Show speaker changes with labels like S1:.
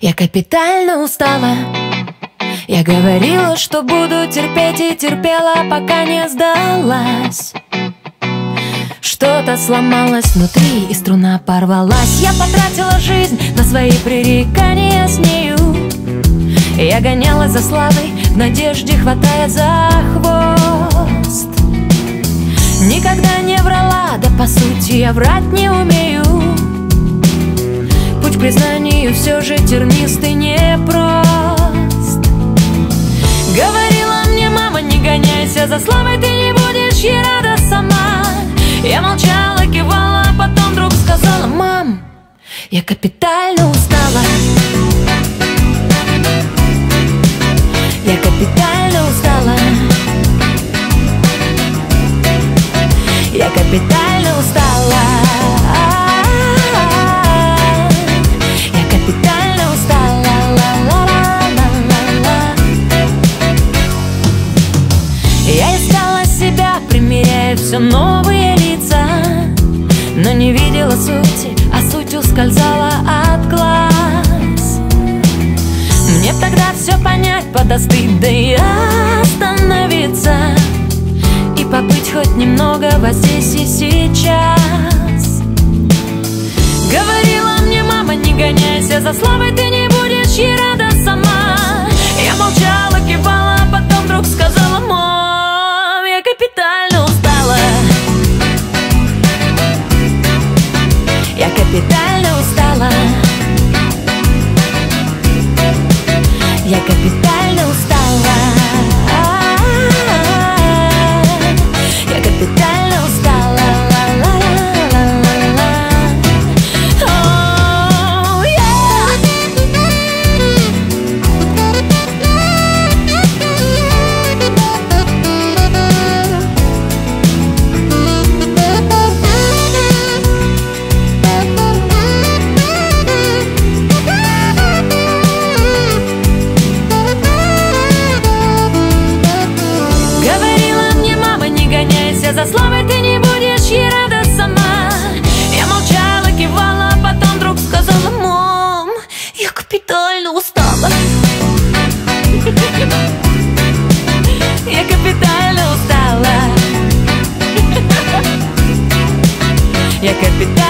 S1: Я капитально устала. Я говорила, что буду терпеть, и терпела, пока не сдалась. Что-то сломалось внутри, и струна порвалась. Я потратила жизнь на свои пререкания с нею. Я гонялась за славой, в надежде хватая за хвост. Никогда не врала, да по сути я врать не умею. Путь к признанию все же тернист и непрост. Говорила мне мама, не гоняйся за славой, ты не будешь ей рада сама. Я молчала, кивала, а потом вдруг сказала: мам, я капитально устала. Я капитально устала. Я капитально устала. Я капитально устала. Я искала себя, примеряя все новые лица, но не видела сути, а суть ускользала от глаз. Мне тогда все понять, подостыть, да и остановиться, и побыть хоть немного во здесь и сейчас. Говорила мне мама, не гоняйся за славой, ты не будешь ей рада сама. Я молчала, кивала, а потом вдруг сказала: мам, я капитально устала. Я капитально устала. Я капитально устала. Я капитально устала. Oh, yeah. За славой ты не будешь ей рада сама. Я молчала, кивала, а потом вдруг сказала: мам, я капитально устала. Я капитально устала. Я капитально